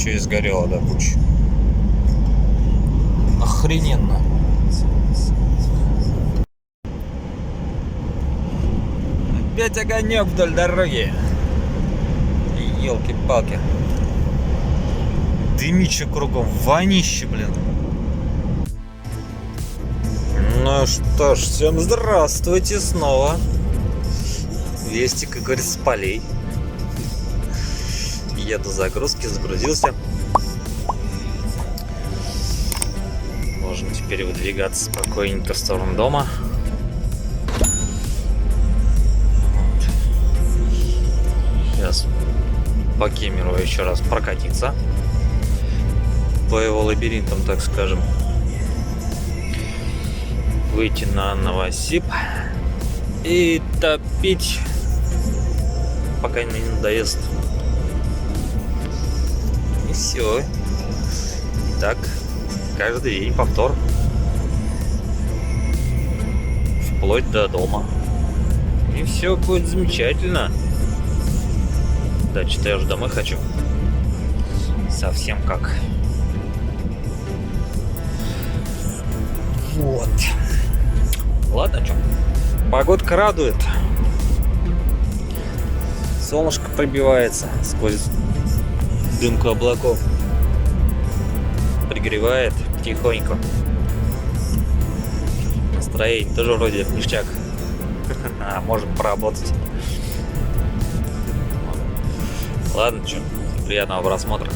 еще и сгорела до кучи. Охрененно. Опять огонек вдоль дороги. Елки-палки. Дымище кругом, вонище, блин. Ну что ж, всем здравствуйте снова. Вести, как говорится, с полей. Еду загрузки, загрузился. Можно теперь выдвигаться спокойненько в сторону дома. Сейчас по Кемерово еще раз прокатиться. По его лабиринтам, так скажем. Выйти на Новосиб и топить, пока не надоест. И все. И так каждый день повтор. Вплоть до дома. И все будет замечательно. Да, что-то я уже домой хочу. Совсем как. Вот. Ладно, что? Погодка радует. Солнышко пробивается сквозь дымку облаков. Пригревает потихоньку. Настроение тоже вроде ништяк. Можем поработать. Ладно, что? Приятного просмотра.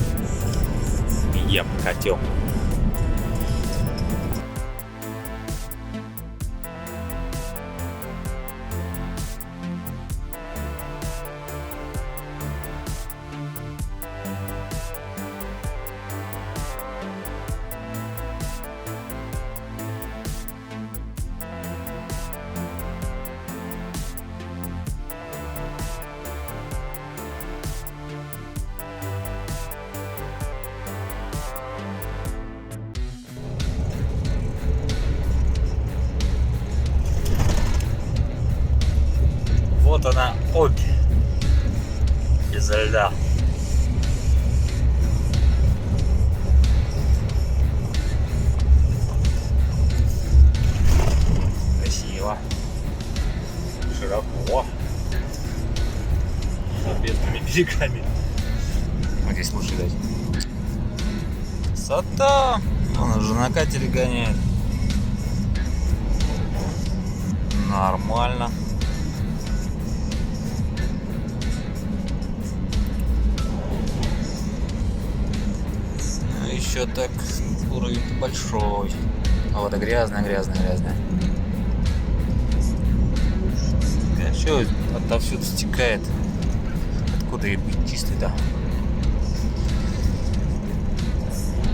Я покатил. Вот она, Обь изо льда. Красиво. Широко. С ответными берегами. Вот здесь лучше дать. Красота! Он уже на катере гоняет. Нормально. Еще так уровень большой. А вот и грязная. А что отовсюду стекает? Откуда и быть чистый-то?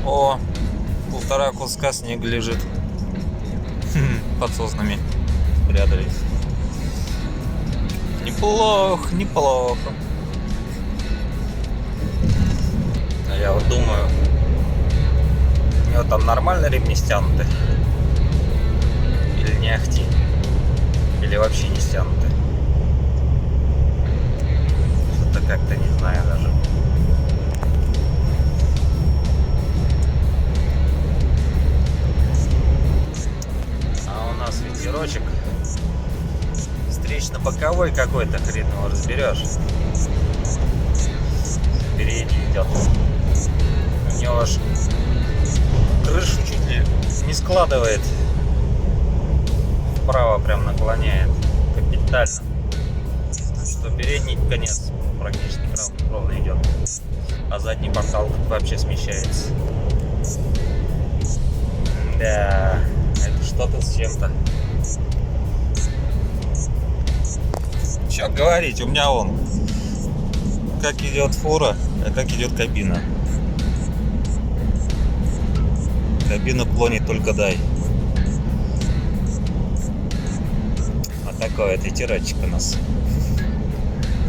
О, 1,5 куска снега лежит. Под соснами спрятались. Неплохо. А я вот думаю, у него там нормально ремни стянуты? Или не ахти? Или вообще не стянуты? Что-то как-то не знаю даже. А у нас ветерочек. Встречно-боковой какой-то, хрен его разберешь. Передний идет. У него аж крышу чуть ли не складывает. Вправо прям наклоняет. Капитально. Что передний конец практически ровно идет. А задний портал вообще смещается. Да, это что-то с чем-то. Что говорить, у меня вон как идет фура, а как идет кабина. Кабину клонит только дай. Вот такой вот ветерочек у нас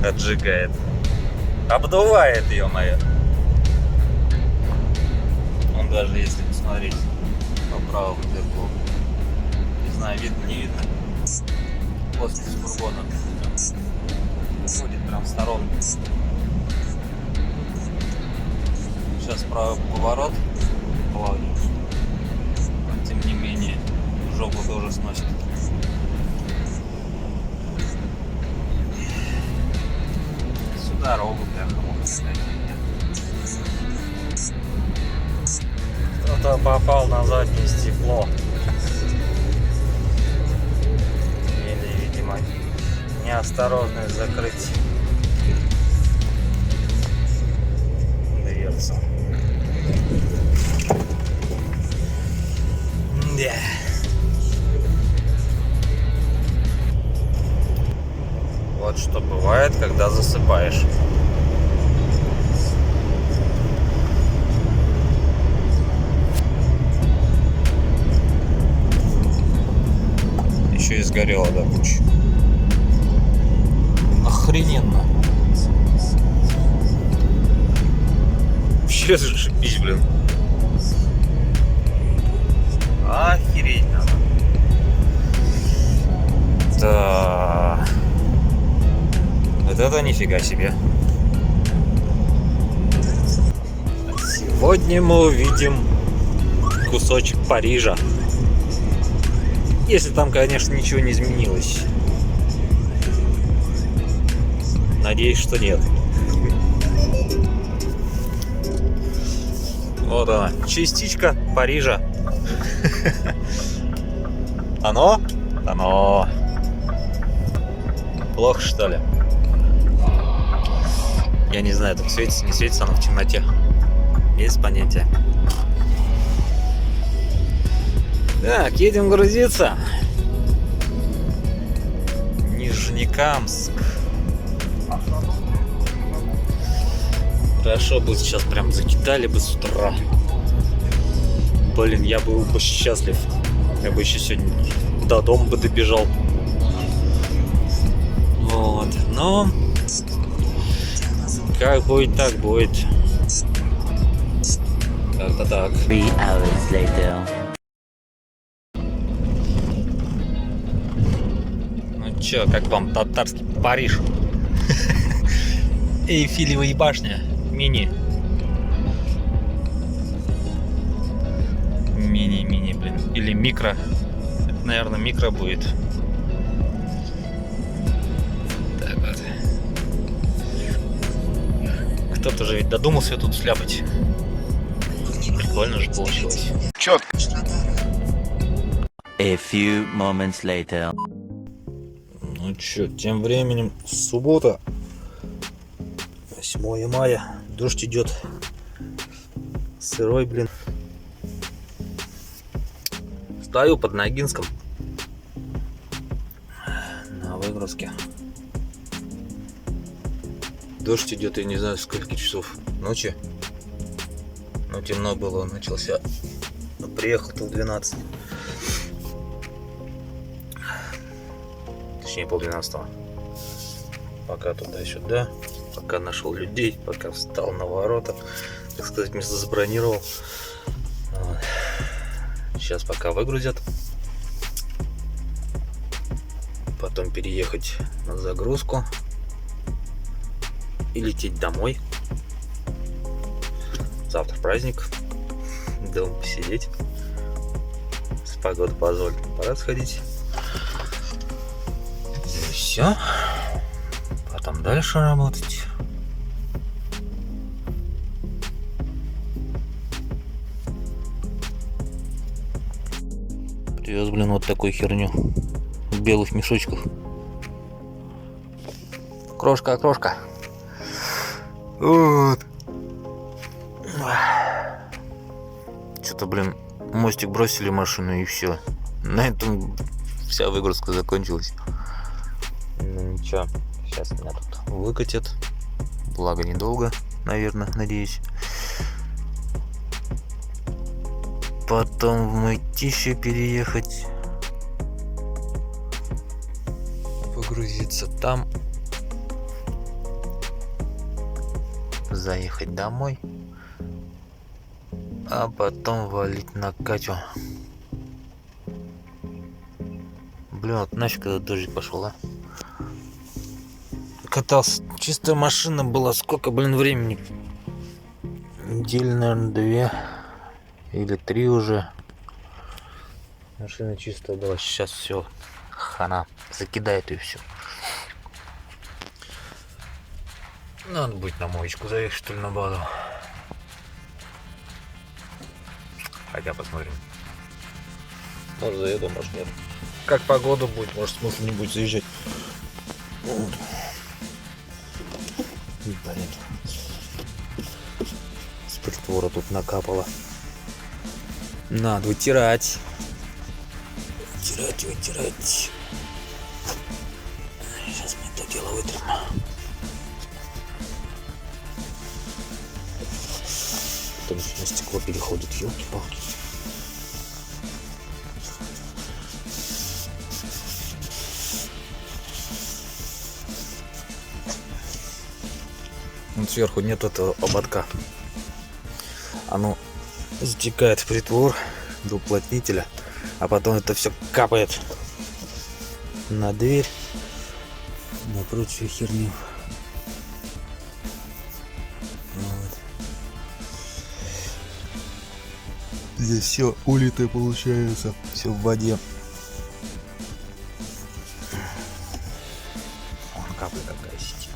отжигает. Обдувает, ё-моё. Он даже если посмотреть по правому зеркалу, не знаю, видно, не видно, после фургона уходит прям в сторонку. Сейчас Сейчас правый поворот, плавненько. Но тем не менее, жопу тоже сносит. Всю дорогу, бляха-муха, снять меня. Кто-то попал на заднее стекло. Или, видимо, неосторожность закрыть дверцу. Да. Вот что бывает, когда засыпаешь. Еще и сгорело до кучи. Охрененно. Вообще зашибись, блин. Охереть надо. Да. Вот это нифига себе. Сегодня мы увидим кусочек Парижа. Если там, конечно, ничего не изменилось. Надеюсь, что нет. Вот она, частичка Парижа. Оно? Оно. Плохо, что ли? Я не знаю, так светится, не светится оно в темноте. Без понятия. Так, едем грузиться. Нижнекамск. Хорошо бы сейчас прям закидали бы с утра. Блин, я был бы счастлив. Я бы еще сегодня до дома бы добежал. Вот, но как будет, так будет. Как-то так. 3 hours later. Ну чё, как вам татарский Париж? Эйфелева башня. Мини, блин. Или микро. Это, наверное, микро будет. Так вот. Кто-то же ведь додумался тут сляпать. Прикольно же получилось. Чётко. A few moments later. Ну чё, тем временем суббота. 8 мая. Дождь идет. Сырой, блин. Стою под Ногинском на выгрузке. Дождь идет, я не знаю, сколько часов ночи. Но темно было, он начался. Приехал-то в 12. Точнее, пол-12. Пока туда-сюда. Пока нашел людей, пока встал на ворота. Так сказать, место забронировал. Вот. Сейчас пока выгрузят. Потом переехать на загрузку. И лететь домой. Завтра праздник. Дома посидеть. Если погода позволит, пора сходить. И все. Потом дальше работать. Привез, блин, вот такую херню в белых мешочках. Крошка, крошка. Вот. Что-то, блин, мостик бросили машину и все. На этом вся выгрузка закончилась. Ну ничего, сейчас меня тут выкатят. Благо недолго, наверное, надеюсь. Потом в Мытищи переехать. Погрузиться там. Заехать домой. А потом валить на Катю. Блин, вот нафиг когда дождик пошел, а? Катался. Чистая машина была. Сколько, блин, времени недели, наверное, 2 или 3 уже. Машина чистая была. Сейчас все, хана, закидает и все. Надо будет на моечку заехать, что ли, на базу. Хотя посмотрим. Может заеду, может нет. Как погода будет, может смысла не будет заезжать. Вот. Блин. С притвора тут накапало. Надо вытирать. Вытирать. Сейчас мы это дело вытрем. Потом еще на стекло переходит, елки-палки. Вот сверху нет этого ободка. Оно затекает в притвор до уплотнителя, а потом это все капает на дверь, на прочую херню. Вот. Здесь все улитое получается, все в воде. Вон капля какая сидит.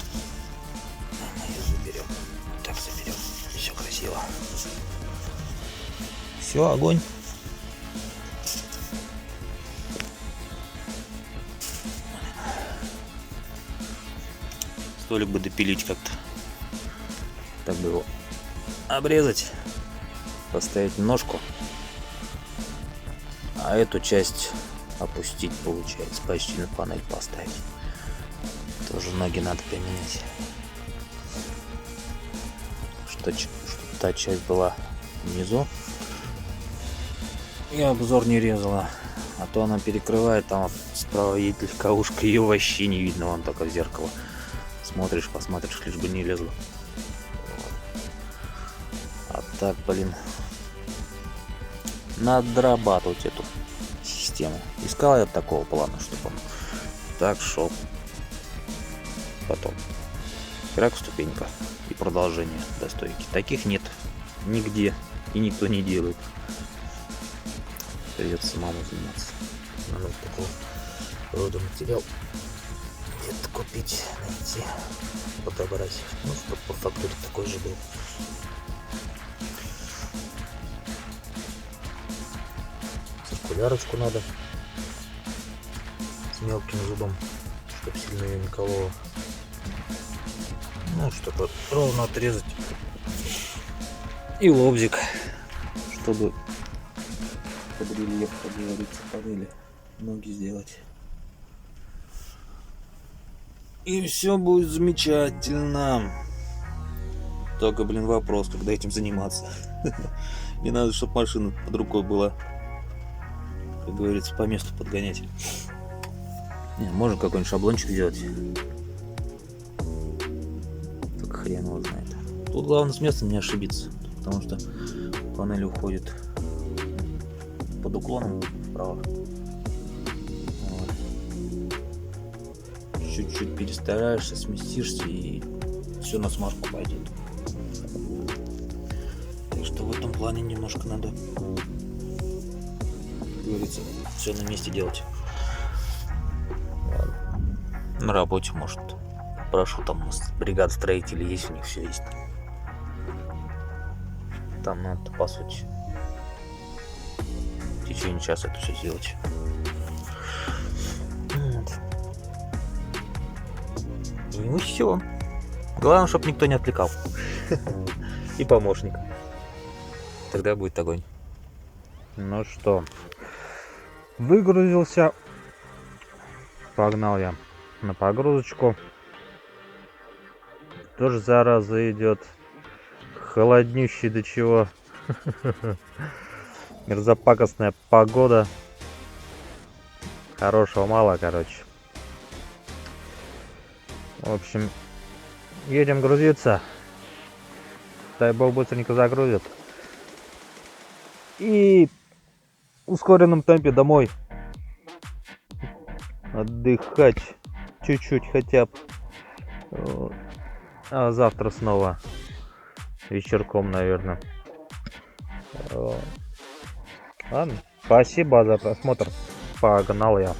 Мы ее заберем. Так заберем. Все красиво. Все, огонь. Столик бы допилить как-то. Так бы его обрезать, поставить ножку, а эту часть опустить, получается, почти на панель поставить. Тоже ноги надо поменять, что та часть была внизу и обзор не резала, а то она перекрывает, там вот справа едет легковушка, ее вообще не видно, вон только в зеркало смотришь, посмотришь, лишь бы не лезла. А так, блин, надо дорабатывать эту систему. Искал я такого плана, чтобы он так шел. Потом крак, ступенька и продолжение до стойки. Таких нет нигде и никто не делает. Придется самому заниматься. Надо такого рода материал где-то купить, найти, подобрать. Ну, чтобы по фактуре такой же был. Циркулярочку надо с мелким зубом, чтобы сильно ее не кололо. Ну, чтобы ровно отрезать. И лобзик, чтобы под рельеф, как говорится, панели ноги сделать. И все будет замечательно. Только, блин, вопрос, когда этим заниматься. Не надо, чтобы машина под рукой была, как говорится, по месту подгонять. Не, можно какой-нибудь шаблончик сделать. Только хрен его знает. Тут главное с местом не ошибиться, потому что панель уходит под уклоном вправо. Вот. Чуть-чуть перестараешься, сместишься, и все на смазку пойдет. Так что в этом плане немножко надо, как говорится, все на месте делать. На работе, может, прошу, там бригада строителей есть, у них все есть. Там надо, по сути, в течение часа это все сделать. Вот. И все. Главное, чтобы никто не отвлекал. И помощник. Тогда будет огонь. Ну что, выгрузился. Погнал я на погрузочку. Тоже зараза идет. Холоднющий до чего. Мерзопакостная погода. Хорошего мало, короче. В общем, едем грузиться. Дай бог, быстренько загрузят. И в ускоренном темпе домой. Отдыхать. Чуть-чуть хотя бы. А завтра снова вечерком, наверное. Ладно, спасибо за просмотр. Погнал я.